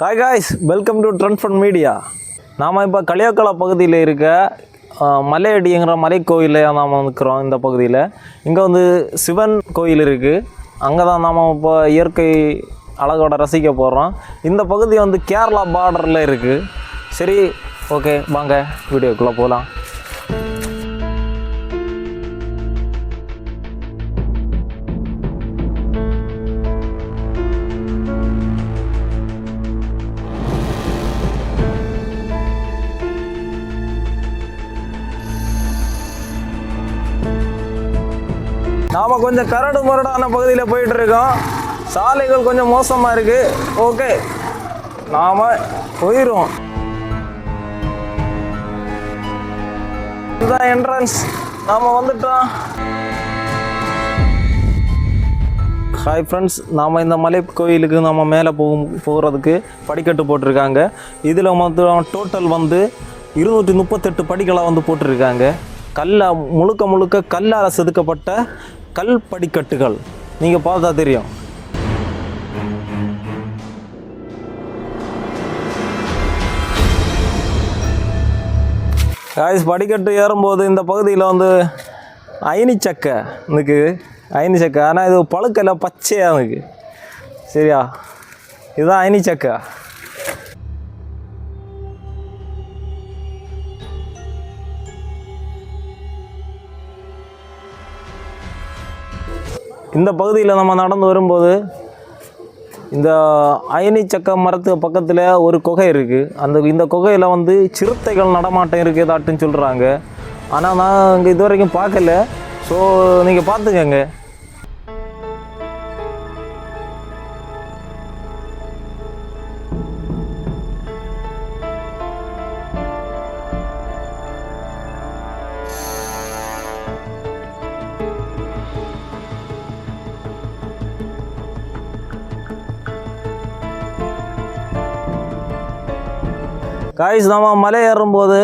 Hi guys, welcome to trend media. நாம் இப்போ களியாக்கலா பகுதியில் இருக்க மலையடிங்கிற மலைக்கோயிலில் நாம் இருக்கிறோம். இந்த பகுதியில் இங்கே வந்து சிவன் கோயில் இருக்குது. அங்கே தான் நாம் இப்போ இயற்கை அழகோட ரசிக்க போகிறோம். இந்த பகுதி வந்து கேரளா பார்டரில் இருக்குது. சரி, ஓகே, வாங்க வீடியோக்குள்ளே போகலாம். நாம் கொஞ்சம் கரடு முரடான பகுதியில் போயிட்டுருக்கோம். சாலைகள் கொஞ்சம் மோசமாக இருக்குது. ஓகே, நாம் போயிடுவோம். இதுதான் என்ட்ரன்ஸ். நாம் வந்துட்டோம். ஹாய் ஃப்ரெண்ட்ஸ், நாம் இந்த மலை கோயிலுக்கு நம்ம மேலே போகிறதுக்கு படிக்கட்டு போட்டிருக்காங்க. இதில் மொத்தம் டோட்டல் வந்து 238 படிக்கலாக வந்து போட்டிருக்காங்க. முழுக்க கல்லால் செதுக்கப்பட்ட கல் படிக்கட்டுகள். நீங்கள் பார்த்தா தெரியும். காய்ஸ், படிக்கட்டு ஏறும்போது இந்த பகுதியில் வந்து ஐனிச்சக்கை இருக்குது. ஐனிச்சக்கை, ஆனால் இது பழுக்கலை, பச்சையாக இருக்குது. சரியா, இதுதான் ஐனிச்சக்கை. இந்த பகுதியில் நம்ம நடந்து வரும்போது இந்த ஐனிச்சக்க மரத்துக்கு பக்கத்தில் ஒரு குகை இருக்குது. இந்த குகையில் வந்து சிறுத்தைகள் நடமாட்டம் இருக்குதாட்டுன்னு சொல்கிறாங்க. ஆனால் நான் இங்கே இது வரைக்கும் பார்க்கல. ஸோ நீங்கள் பார்த்துக்கங்க. காய்ஸ், நம்ம மலை ஏறும்போது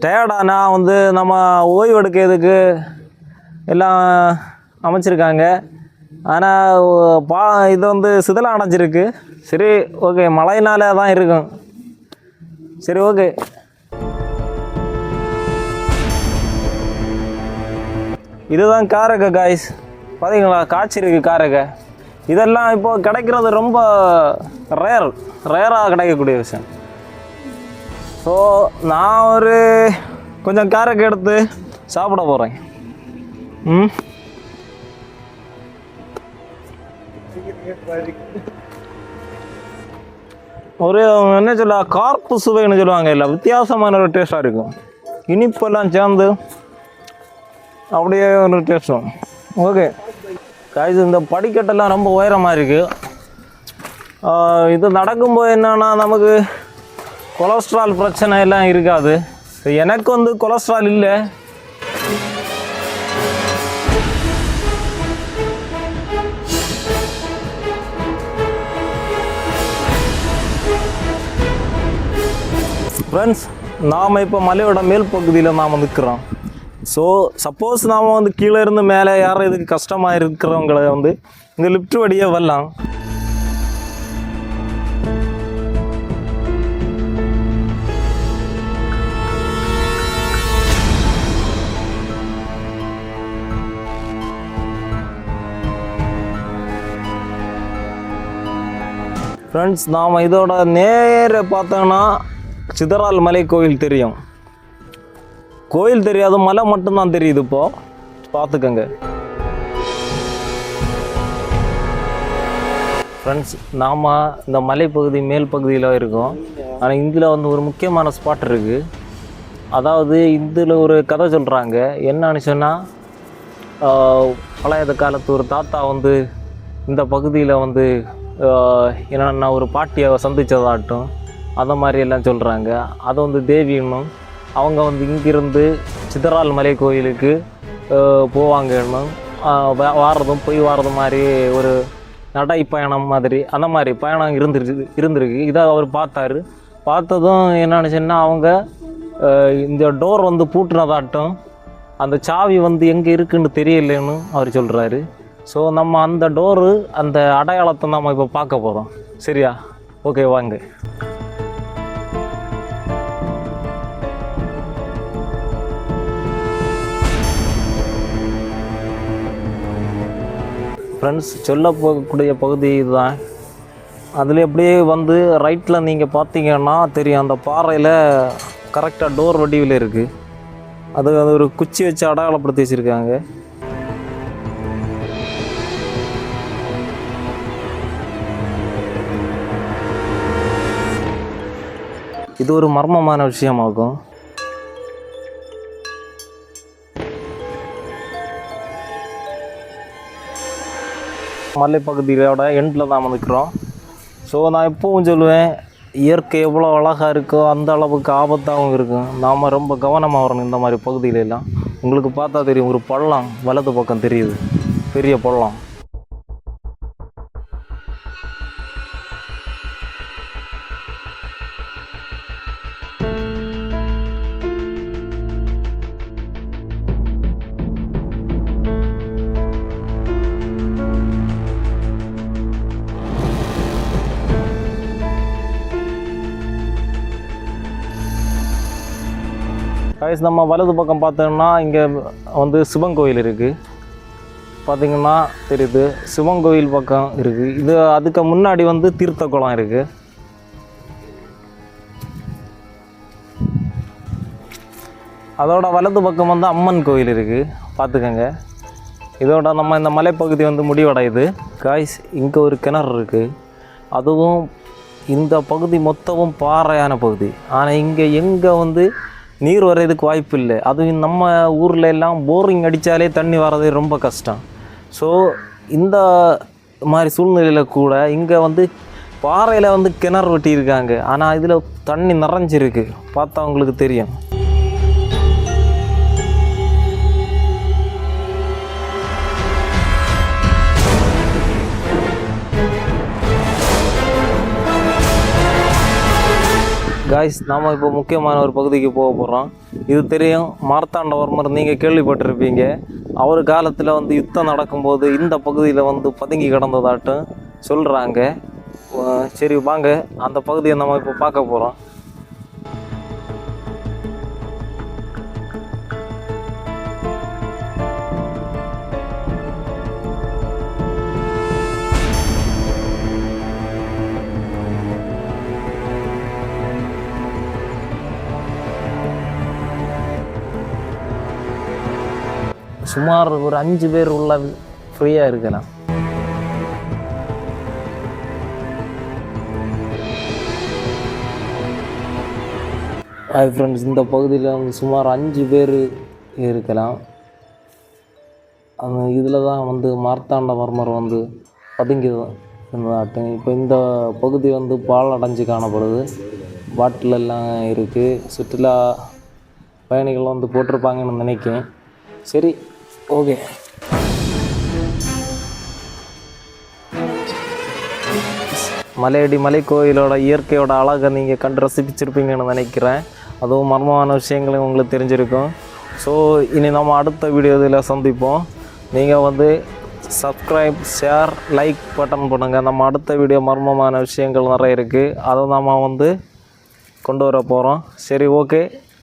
டயர்டானா வந்து நம்ம ஓய்வு எடுக்கிறதுக்கு எல்லாம் அமைச்சிருக்காங்க. ஆனால் இது வந்து சிதலம் அடைஞ்சிருக்கு. சரி, ஓகே, மழையினால தான் இருக்கும். சரி, ஓகே. இதுதான் காரக்கை காய்ஸ். பார்த்தீங்களா, காய்ச்சி இருக்குது காரக்கை. இதெல்லாம் இப்போது கிடைக்கிறது ரொம்ப ரேராக கிடைக்கக்கூடிய விஷயம். ஸோ நான் கொஞ்சம் காரக்கை எடுத்து சாப்பிட போகிறேன். என்ன சொல்ல, கார்ப்பு சுவைன்னு சொல்லுவாங்க. இல்லை, வித்தியாசமான ஒரு டேஸ்ட்டாக இருக்கும். இனிப்பெல்லாம் சேர்ந்து அப்படியே ஒரு டேஸ்ட்டும். ஓகே காய்ஸ், இந்த படிக்கட்டெல்லாம் ரொம்ப உயரமாக இருக்குது. இது நடக்கும்போது என்னன்னா, நமக்கு கொலஸ்ட்ரால் பிரச்சனை எல்லாம் இருக்காது. எனக்கு வந்து கொலஸ்ட்ரால் இல்லை. ஃப்ரெண்ட்ஸ், நாம் இப்போ மலையோட மேல் பகுதியில் நாம் நிற்கிறோம். ஸோ சப்போஸ் நாம் வந்து கீழே இருந்து மேலே யாரும் இதுக்கு கஷ்டமாக இருக்கிறவங்களை வந்து இந்த லிஃப்ட் வழியே வரலாம். ஃப்ரெண்ட்ஸ், நாம் இதோட நேர பார்த்தோன்னா சிதறால் மலை கோயில் தெரியும். கோயில் தெரியாது, மலை மட்டும்தான் தெரியுது. இப்போது பார்த்துக்கங்க ஃப்ரெண்ட்ஸ். நாம் இந்த மலைப்பகுதி மேல் பகுதியில் இருக்கோம். ஆனால் இதில் வந்து ஒரு முக்கியமான ஸ்பாட் இருக்குது. அதாவது இதில் ஒரு கதை சொல்கிறாங்க. என்னன்னு சொன்னால், பழைய காலத்து ஒரு தாத்தா வந்து இந்த பகுதியில் வந்து என்னென்னா ஒரு பாட்டியை சந்தித்ததாட்டும் அந்த மாதிரி எல்லாம் சொல்கிறாங்க. அதை வந்து தேவின்னும் அவங்க வந்து இங்கிருந்து சிதறால் மலை கோயிலுக்கு போவாங்கன்னும் போய் வாரதும் மாதிரி ஒரு நடை பயணம் மாதிரி அந்த மாதிரி பயணம் இருந்திருக்கு. இதை அவர் பார்த்ததும் என்னன்னு சொன்னால், அவங்க இந்த டோர் வந்து பூட்டினதாட்டும் அந்த சாவி வந்து எங்கே இருக்குன்னு தெரியலன்னு அவர் சொல்கிறாரு. ஸோ நம்ம அந்த டோரு, அந்த அடையாளத்தை நம்ம இப்போ பார்க்க போகிறோம். சரியா, ஓகே வாங்க. ஃப்ரெண்ட்ஸ், சொல்ல போகக்கூடிய பகுதி இதுதான். அதில் எப்படியே வந்து ரைட்டில் நீங்கள் பார்த்தீங்கன்னா தெரியும், அந்த பாறையில் கரெக்டாக டோர் வடிவில் இருக்குது. அது ஒரு குச்சி வச்சு அடையாளப்படுத்தி வச்சுருக்காங்க. இது ஒரு மர்மமான விஷயமாகும். மலைப்பகுதியோட எண்டில் தான் வந்துக்கிறோம். ஸோ நான் எப்பவும் சொல்லுவேன், இயற்கை எவ்வளோ அழகாக இருக்கோ அந்த அளவுக்கு ஆபத்தாகவும் இருக்கும். நாம் ரொம்ப கவனமாக வரணும் இந்த மாதிரி பகுதியிலெல்லாம். உங்களுக்கு பார்த்தா தெரியும், ஒரு பள்ளம் வலது பக்கம் தெரியுது, பெரிய பள்ளம். நம்ம வலது பக்கம் பார்த்தோம்னா இங்கே வந்து சிவன் கோயில் இருக்குது. பார்த்திங்கன்னா தெரியுது, சிவன் கோயில் பக்கம் இருக்குது. இது அதுக்கு முன்னாடி வந்து தீர்த்த குளம் இருக்குது. அதோட வலது பக்கம் வந்து அம்மன் கோயில் இருக்குது, பார்த்துக்கோங்க. இதோட நம்ம இந்த மலைப்பகுதி வந்து முடிவடையுது. காய்ஸ், இங்கே ஒரு கிணறு இருக்குது. அதுவும் இந்த பகுதி மொத்தமும் பாறையான பகுதி. ஆனால் இங்கே எங்கே வந்து நீர் வர்றதுக்கு வாய்ப்பு இல்லை. அதுவும் நம்ம ஊரில் எல்லாம் போரிங் அடித்தாலே தண்ணி வர்றது ரொம்ப கஷ்டம். ஸோ இந்த மாதிரி சூழ்நிலையில் கூட இங்கே வந்து பாறையில் வந்து கிணறு வெட்டியிருக்காங்க. ஆனால் இதில் தண்ணி நிறைஞ்சிருக்கு, பார்த்தா உங்களுக்கு தெரியும். காய்ஸ், நாம் இப்போ முக்கியமான ஒரு பகுதிக்கு போக போகிறோம். இது தெரியும், மார்த்தாண்டவர்மர் நீங்கள் கேள்விப்பட்டிருப்பீங்க. அவர் காலத்தில் வந்து யுத்தம் நடக்கும்போது இந்த பகுதியில் வந்து பதுங்கி கிடந்ததாட்டும் சொல்கிறாங்க. சரி வாங்க, அந்த பகுதியை நம்ம இப்போ பார்க்க போகிறோம். சுமார் ஒரு 5 பேர் உள்ள ஃப்ரீயாக இருக்கலாம். ஹாய் ஃப்ரெண்ட்ஸ், இந்த பகுதியில் வந்து சுமார் 5 பேர் இருக்கலாம். அந்த இதில் தான் வந்து மார்த்தாண்டவர்மர் வந்து பதுங்கி இருந்ததாட்டும். இப்போ இந்த பகுதி வந்து பால் அடைஞ்சு காணப்படுது. பாட்டில் எல்லாம் இருக்குது. சுற்றுலா பயணிகள் வந்து போட்டிருப்பாங்கன்னு நினைக்கிறேன். சரி, ஓகே. மலையடி மலை கோயிலோட இயற்கையோட அழகை நீங்கள் கண்டு ரசிப்பிச்சிருப்பீங்கன்னு நினைக்கிறேன். அதுவும் மர்மமான விஷயங்களையும் உங்களுக்கு தெரிஞ்சிருக்கும். ஸோ இனி நம்ம அடுத்த வீடியோவில் சந்திப்போம். நீங்கள் வந்து சப்ஸ்கிரைப், ஷேர், லைக் பட்டன் பண்ணுங்கள். நம்ம அடுத்த வீடியோ மர்மமான விஷயங்கள் நிறைய இருக்குது, அதை நம்ம வந்து கொண்டு வர போகிறோம். சரி, ஓகே.